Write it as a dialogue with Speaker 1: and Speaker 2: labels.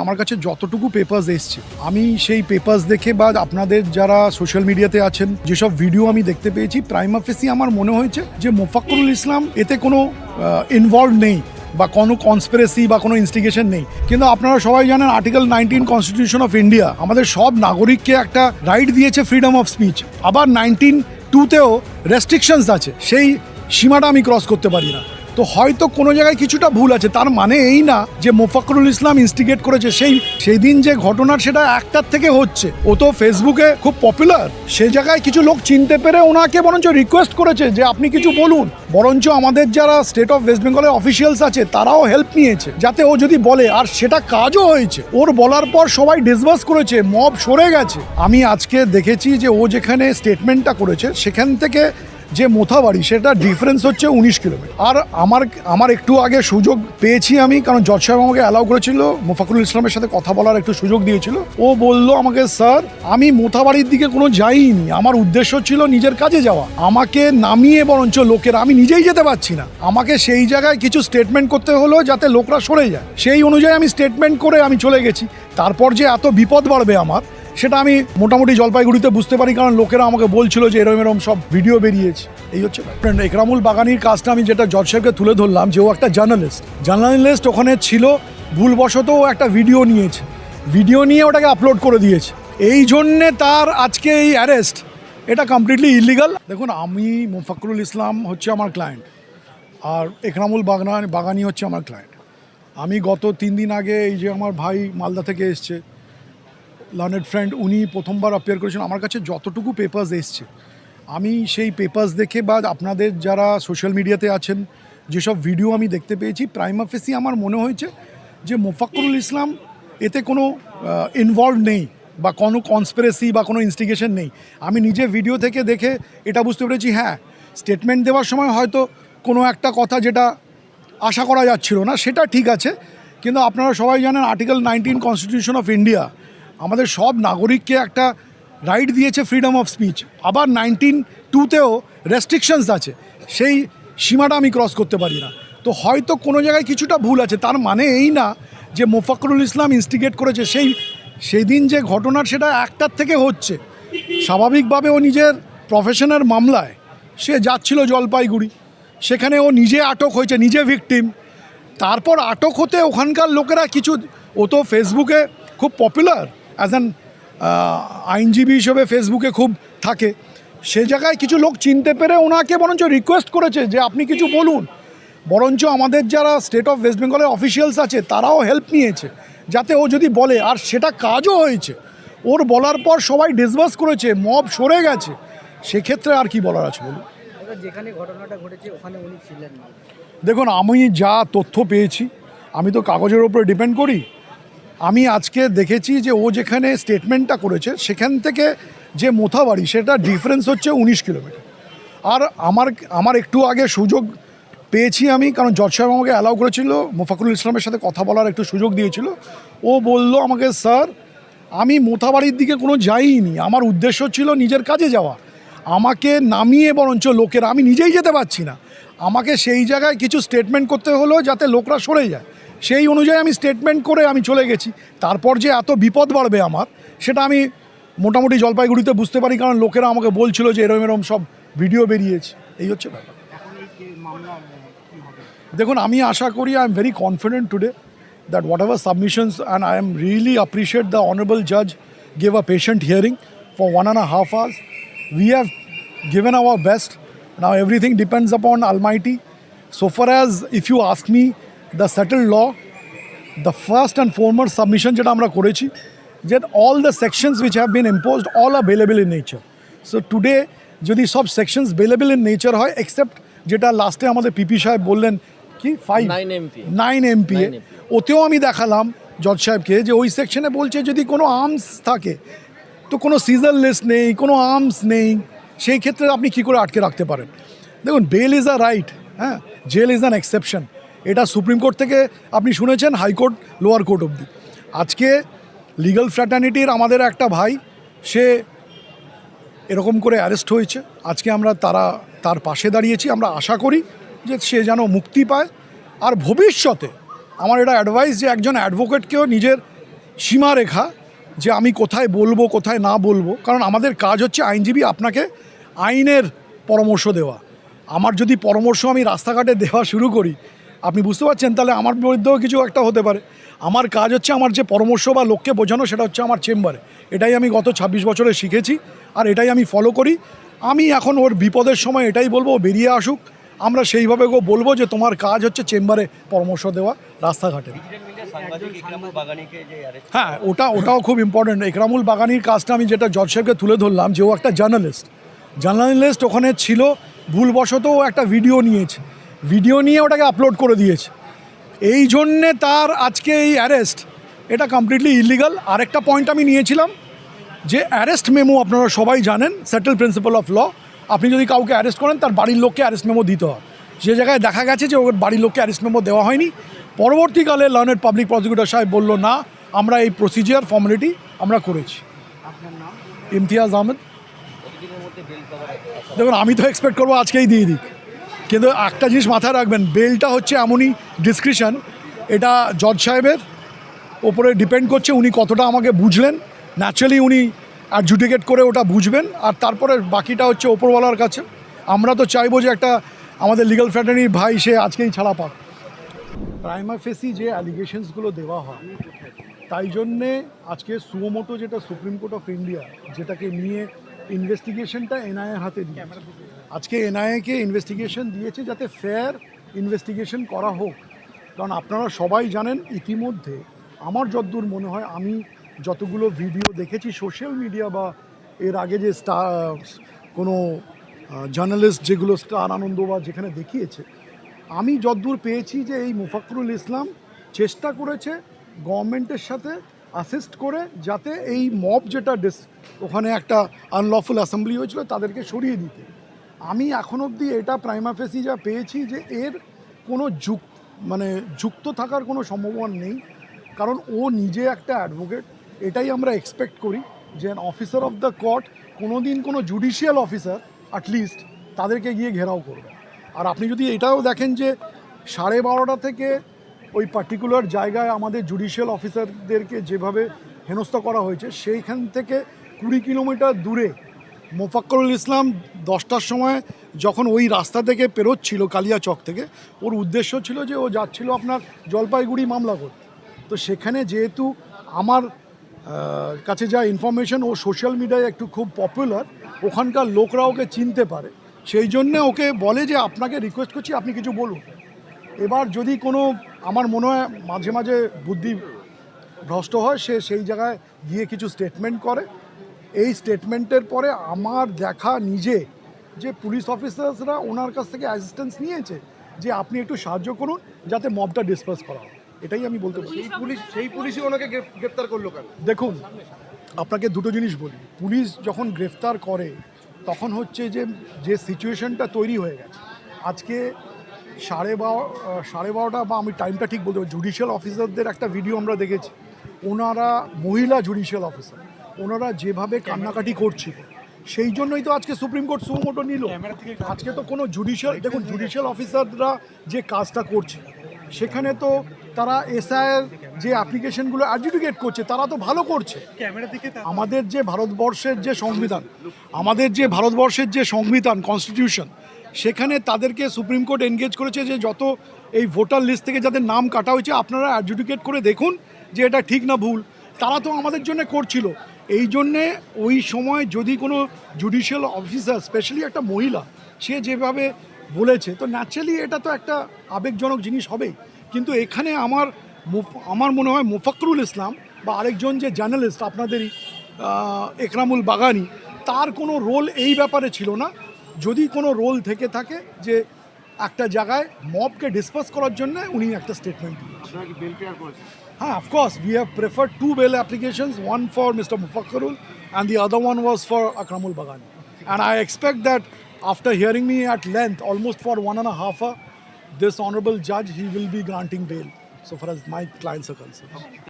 Speaker 1: আমার কাছে যতটুকু পেপারস এসছে আমি সেই পেপারস দেখে বা আপনাদের যারা সোশ্যাল মিডিয়াতে আছেন যেসব ভিডিও আমি দেখতে পেয়েছি প্রাইমা ফেসি আমার মনে হয়েছে যে মোফাক্কুরুল ইসলাম এতে কোনো ইনভলভ নেই বা কোনো কনস্পিরেসি বা কোনো ইনস্টিগেশন নেই। কিন্তু আপনারা সবাই জানেন আর্টিকেল 19 কনস্টিটিউশন অফ ইন্ডিয়া আমাদের সব নাগরিককে একটা রাইট দিয়েছে ফ্রিডম অফ স্পিচ। আবার 19(2)তেও রেস্ট্রিকশনস আছে, সেই সীমাটা আমি ক্রস করতে পারি না। তো হয়তো কোনো জায়গায় কিছুটা ভুল আছে, তার মানে এই না যে মোফাক্কুরুল ইসলাম ইনস্টিগেট করেছে। সেই দিন যে ঘটনার সেটা একটার থেকে হচ্ছে, ও তো ফেসবুকে খুব পপুলার, সে জায়গায় কিছু লোক চিনতে পেরে ওনাকে বরঞ্চ রিকোয়েস্ট করেছে যে আপনি কিছু বলুন। বরঞ্চ আমাদের যারা স্টেট অফ ওয়েস্ট বেঙ্গলের অফিসিয়ালস আছে তারাও হেল্প নিয়েছে যাতে ও যদি বলে, আর সেটা কাজও হয়েছে। ওর বলার পর সবাই ডিসবার্স করেছে, মব সরে গেছে। আমি আজকে দেখেছি যে ও যেখানে স্টেটমেন্টটা করেছে সেখান থেকে যে মোথাবাড়ি সেটা ডিফারেন্স হচ্ছে 19 কিলোমিটার। আর আমার একটু আগে সুযোগ পেয়েছি আমি, কারণ জজ সাহেব আমাকে অ্যালাউ করেছিল, মোফাক্কুরুল ইসলামের সাথে কথা বলার একটু সুযোগ দিয়েছিল। ও বলল আমাকে, স্যার আমি মোথাবাড়ির দিকে কোনো যাইনি, আমার উদ্দেশ্য ছিল নিজের কাজে যাওয়া। আমাকে নামিয়ে বরঞ্চ লোকেরা, আমি নিজেই যেতে পারছি না, আমাকে সেই জায়গায় কিছু স্টেটমেন্ট করতে হলো যাতে লোকরা সরে যায়। সেই অনুযায়ী আমি স্টেটমেন্ট করে আমি চলে গেছি। তারপর যে এত বিপদ বাড়বে আমার, সেটা আমি মোটামুটি জলপাইগুড়িতে বুঝতে পারি, কারণ লোকেরা আমাকে বলছিল যে এরম এরম সব ভিডিও বেরিয়েছে। এই হচ্ছে একরামুল বাগানির কাজটা আমি যেটা জজ সাহেবকে তুলে ধরলাম যে ও একটা জার্নালিস্ট ওখানে ছিল, ভুলবশত ও একটা ভিডিও নিয়ে ওটাকে আপলোড করে দিয়েছে। এই জন্যে তার আজকে এই অ্যারেস্ট, এটা কমপ্লিটলি ইলিগাল। দেখুন, আমি মোফাক্কুরুল ইসলাম হচ্ছে আমার ক্লায়েন্ট, আর একরামুল বাগানি হচ্ছে আমার ক্লায়েন্ট। আমি গত 3 দিন আগে এই যে আমার ভাই মালদা থেকে এসছে, লার্নেড ফ্রেন্ড, উনি প্রথমবার অ্যাপিয়ার করেছেন। আমার কাছে যতটুকু পেপারস এসছে আমি সেই পেপারস দেখে বা আপনাদের যারা সোশ্যাল মিডিয়াতে আছেন যেসব ভিডিও আমি দেখতে পেয়েছি প্রাইমা ফেসি আমার মনে হয়েছে যে মোফাক্কুরুল ইসলাম এতে কোনো ইনভলভ নেই বা কোনো কনস্পিরেসি বা কোনো ইনস্টিগেশন নেই। আমি নিজে ভিডিও থেকে দেখে এটা বুঝতে পেরেছি, হ্যাঁ স্টেটমেন্ট দেওয়ার সময় হয়তো কোনো একটা কথা যেটা আশা করা যাচ্ছিল না সেটা ঠিক আছে, কিন্তু আপনারা সবাই জানেন আর্টিকেল 19 কনস্টিটিউশন অফ ইন্ডিয়া আমাদের সব নাগরিককে একটা রাইট দিয়েছে ফ্রিডম অফ স্পিচ। আবার 19(2)তেও রেস্ট্রিকশনস আছে, সেই সীমাটা আমি ক্রস করতে পারি না। তো হয়তো কোনো জায়গায় কিছুটা ভুল আছে, তার মানে এই না যে মোফাক্কুরুল ইসলাম ইনস্টিগেট করেছে। সেই দিন যে ঘটনার সেটা একটার থেকে হচ্ছে। স্বাভাবিকভাবে ও নিজের প্রফেশনের মামলায় সে যাচ্ছিল জলপাইগুড়ি, সেখানে ও নিজে আটক হয়েছে, নিজে ভিকটিম। তারপর আটক হতে ওখানকার লোকেরা কিছু, ও তো ফেসবুকে খুব পপুলার অ্যাজ অ্যান আইনজীবী হিসেবে ফেসবুকে খুব থাকে, সে জায়গায় কিছু লোক চিনতে পেরে ওনাকে বরঞ্চ রিকোয়েস্ট করেছে যে আপনি কিছু বলুন। বরঞ্চ আমাদের যারা স্টেট অফ ওয়েস্ট বেঙ্গলের অফিসিয়ালস আছে তারাও হেল্প নিয়েছে যাতে ও যদি বলে, আর সেটা কাজও হয়েছে। ওর বলার পর সবাই ডিসবার্স করেছে, মব সরে গেছে। সেক্ষেত্রে আর কি বলার আছে বলুন?
Speaker 2: যেখানে ঘটনাটা ঘটেছে ওখানে উনি ছিলেন না।
Speaker 1: দেখুন, আমি যা তথ্য পেয়েছি, আমি তো কাগজের উপরে ডিপেন্ড করি। আমি আজকে দেখেছি যে ও যেখানে স্টেটমেন্টটা করেছে সেখান থেকে যে মোথাবাড়ি সেটা ডিফারেন্স হচ্ছে 19 কিলোমিটার। আর আমার একটু আগে সুযোগ পেয়েছি আমি, কারণ জজ সাহেব আমাকে অ্যালাউ করেছিল, মোফাক্কুরুল ইসলামের সাথে কথা বলার একটু সুযোগ দিয়েছিল। ও বলল আমাকে, স্যার আমি মোথাবাড়ির দিকে কোনো যাইনি, আমার উদ্দেশ্য ছিল নিজের কাজে যাওয়া। আমাকে নামিয়ে বরঞ্চ লোকেরা, আমি নিজেই যেতে পারছি না, আমাকে সেই জায়গায় কিছু স্টেটমেন্ট করতে হলো যাতে লোকরা সরে যায়। সেই অনুযায়ী আমি স্টেটমেন্ট করে আমি চলে গেছি। তারপর যে এত বিপদ বাড়বে আমার, সেটা আমি মোটামুটি জলপাইগুড়িতে বুঝতে পারি, কারণ লোকেরা আমাকে বলছিল যে এরম এরম সব ভিডিও বেরিয়েছে। এই হচ্ছে ব্যাপার। দেখুন, আমি আশা করি, I am very confident today that whatever submissions, and I am really appreciate the honorable judge gave a patient hearing for 1.5 hours. We have given our best. Now everything depends upon Almighty. So far as, if you ask me, the settled law, the first and foremost submission যেটা আমরা করেছি, that all the sections which have been imposed, all are bailable in nature. So today যদি সব sections bailable in nature হয়, except যেটা লাস্টে আমাদের পিপি সাহেব বললেন কি 9 MP, ওতেও আমি দেখালাম জজ সাহেবকে যে ওই সেকশনে বলছে যদি কোনো আর্মস থাকে, তো কোনো সিজার লিস্ট নেই, কোনো আর্মস নেই, সেই ক্ষেত্রে আপনি কী করে আটকে রাখতে পারেন? দেখুন, বেল ইজ আ রাইট, হ্যাঁ, জেল ইজ অ্যান এক্সেপশন। এটা সুপ্রিম কোর্ট থেকে আপনি শুনেছেন, হাইকোর্ট, লোয়ার কোর্ট অবধি। আজকে লিগাল ফ্র্যাটার্নিটির আমাদের একটা ভাই, সে এরকম করে অ্যারেস্ট হয়েছে। আজকে আমরা তার পাশে দাঁড়িয়েছি। আমরা আশা করি যে সে যেন মুক্তি পায়। আর ভবিষ্যতে আমার এটা অ্যাডভাইস যে একজন অ্যাডভোকেটকেও নিজের সীমারেখা যে আমি কোথায় বলবো কোথায় না বলবো, কারণ আমাদের কাজ হচ্ছে আইনজীবী আপনাকে আইনের পরামর্শ দেওয়া। আমার যদি পরামর্শ আমি রাস্তাঘাটে দেওয়া শুরু করি, আপনি বুঝতে পারছেন, তাহলে আমার বিরুদ্ধেও কিছু একটা হতে পারে। আমার কাজ হচ্ছে আমার যে পরামর্শ বা লোককে বোঝানো, সেটা হচ্ছে আমার চেম্বারে। এটাই আমি গত 26 বছরে শিখেছি, আর এটাই আমি ফলো করি। আমি এখন ওর বিপদের সময় এটাই বলবো, ও বেরিয়ে আসুক, আমরা সেইভাবে বলবো যে তোমার কাজ হচ্ছে চেম্বারে পরামর্শ দেওয়া রাস্তাঘাটে। হ্যাঁ, ওটাও খুব ইম্পর্টেন্ট। একরামুল বাগানির কাজটা আমি যেটা জজ সাহেবকে তুলে ধরলাম, যে ও একটা জার্নালিস্ট ওখানে ছিল, ভুলবশত ও একটা ভিডিও নিয়ে ওটাকে আপলোড করে দিয়েছে। এই জন্যে তার আজকে এই অ্যারেস্ট, এটা কমপ্লিটলি ইলিগাল। আরেকটা পয়েন্ট আমি নিয়েছিলাম যে অ্যারেস্ট মেমো আপনারা সবাই জানেন, সেটেল প্রিন্সিপাল অফ ল, আপনি যদি কাউকে অ্যারেস্ট করেন তার বাড়ির লোককে অ্যারেস্ট মেমো দিতে হয়। যে জায়গায় দেখা গেছে যে ওর বাড়ির লোককে অ্যারেস্ট মেমো দেওয়া হয়নি, পরবর্তীকালে লার্নেড পাবলিক প্রসিকিউটর সাহেব বলল না, আমরা এই প্রসিজিয়ার ফর্মালিটি আমরা করেছি।
Speaker 2: আপনার নাম?
Speaker 1: ইমতিয়াজ আহমেদ। দেখুন, আমি তো এক্সপেক্ট করবো আজকেই দিয়ে দিক, কিন্তু একটা জিনিস মাথায় রাখবেন, বেলটা হচ্ছে এমনই ডিসক্রিপশন, এটা জজ সাহেবের ওপরে ডিপেন্ড করছে উনি কতটা আমাকে বুঝলেন। ন্যাচারালি উনি অ্যাডজুডিকেট করে ওটা বুঝবেন, আর তারপরে বাকিটা হচ্ছে ওপরওয়ালার কাছে। আমরা তো চাইবো যে একটা আমাদের লিগ্যাল ফ্র্যাটার্নির ভাই সে আজকেই ছাড়া পাক। প্রাইমা ফেসি যে অ্যালিগেশনসগুলো দেওয়া হয়, তাই জন্যে আজকে সুমোটো, যেটা সুপ্রিম কোর্ট অফ ইন্ডিয়া, যেটাকে নিয়ে ইনভেস্টিগেশনটা এনআইএর হাতে দিয়েছে। আজকে এনআইএকে ইনভেস্টিগেশন দিয়েছে যাতে ফেয়ার ইনভেস্টিগেশন করা হোক। কারণ আপনারা সবাই জানেন, ইতিমধ্যে আমার যতদূর মনে হয়, আমি যতগুলো ভিডিও দেখেছি সোশ্যাল মিডিয়া বা এর আগে যে কোনো জার্নালিস্ট যেগুলো স্টার আনন্দ বা যেখানে দেখিয়েছে, আমি যতদূর পেয়েছি যে এই মুফাক্করুল ইসলাম চেষ্টা করেছে গভর্নমেন্টের সাথে অ্যাসিস্ট করে যাতে এই মব যেটা ওখানে একটা আনলফুল অ্যাসেম্বলি হয়েছিল তাদেরকে সরিয়ে দিতে। আমি এখন অবধি এটা প্রাইমা ফেসি যা পেয়েছি যে এর কোনো যুক্ত থাকার কোনো সম্ভাবনা নেই, কারণ ও নিজে একটা অ্যাডভোকেট। এটাই আমরা এক্সপেক্ট করি যে অফিসার অফ দ্য কোর্ট কোনো দিন কোনো জুডিশিয়াল অফিসার অ্যাটলিস্ট তাদেরকে গিয়ে ঘেরাও করবে। আর আপনি যদি এটাও দেখেন যে 12:30 থেকে ওই পার্টিকুলার জায়গায় আমাদের জুডিশিয়াল অফিসারদেরকে যেভাবে হেনস্থা করা হয়েছে, সেইখান থেকে 20 কিলোমিটার দূরে মোফাক্করুল ইসলাম 10টার সময় যখন ওই রাস্তা থেকে পেরোচ্ছিল কালিয়াচক থেকে, ওর উদ্দেশ্য ছিল যে ও যাচ্ছিল আপনার জলপাইগুড়ি মামলা করতে। তো সেখানে যেহেতু আমার কাছে যা ইনফরমেশন, ও সোশ্যাল মিডিয়ায় একটু খুব পপুলার, ওখানকার লোকরা ওকে চিনতে পারে, সেই জন্যে ওকে বলে যে আপনাকে রিকোয়েস্ট করছি আপনি কিছু বলুন। এবার যদি কোনো, আমার মনে হয় মাঝে মাঝে বুদ্ধি ভ্রষ্ট হয়, সে সেই জায়গায় গিয়ে কিছু স্টেটমেন্ট করে। এই স্টেটমেন্টের পরে আমার দেখা নিজে যে পুলিশ অফিসার্সরা ওনার কাছ থেকে অ্যাসিস্ট্যান্স নিয়েছে যে আপনি একটু সাহায্য করুন যাতে মবটা ডিসপার্স করা হয়। এটাই আমি বলতে পারি।
Speaker 3: সেই পুলিশই ওনাকে গ্রেফতার করলো কেন?
Speaker 1: দেখুন, আপনাকে দুটো জিনিস বলি। পুলিশ যখন গ্রেফতার করে তখন হচ্ছে যে সিচুয়েশনটা তৈরি হয়ে গেছে। আজকে 12:30 বা আমি টাইমটা ঠিক বলতে পারি, জুডিশিয়াল অফিসারদের একটা ভিডিও আমরা দেখেছি। ওনারা মহিলা জুডিশিয়াল অফিসার, ওনারা যেভাবে কান্নাকাটি করছিল, সেই জন্যই তো আজকে সুপ্রিম কোর্ট সুমোটো নিল। আজকে তো কোনো জুডিশিয়াল অফিসাররা যে কাজটা করছে, সেখানে তো তারা এসআইয়ের যে অ্যাপ্লিকেশনগুলো অ্যাডজুডিকেট করছে, তারা তো ভালো করছে। আমাদের যে ভারতবর্ষের যে সংবিধান কনস্টিটিউশন, সেখানে তাদেরকে সুপ্রিম কোর্ট এনগেজ করেছে যে যত এই ভোটার লিস্ট থেকে যাদের নাম কাটা হয়েছে আপনারা অ্যাডজুডিকেট করে দেখুন যে এটা ঠিক না ভুল। তারা তো আমাদের জন্য করছিল। এই জন্যে ওই সময় যদি কোনো জুডিশিয়াল অফিসার, স্পেশালি একটা মহিলা, সে যেভাবে বলেছে, তো ন্যাচারালি এটা তো একটা আবেগজনক জিনিস হবেই। কিন্তু এখানে আমার মনে হয় মোফাক্করুল ইসলাম বা আরেকজন যে জার্নালিস্ট আপনাদেরই একরামুল বাগানি, তার কোনো রোল এই ব্যাপারে ছিল না। যদি কোনো রোল থেকে থাকে যে একটা জায়গায় মবকে ডিসপাস করার জন্য উনি একটা স্টেটমেন্ট দিয়েছেন।
Speaker 3: আপনারা কি বেল ক্লিয়ার করেছেন?
Speaker 1: হ্যাঁ, of course we have preferred 2 bail applications, one for Mr. Mufakkarul and the other one was for Akramul Bagani. And I expect that after hearing me at length, almost for 1.5 hours, this honorable judge, he will be granting bail so far as my clients are concerned.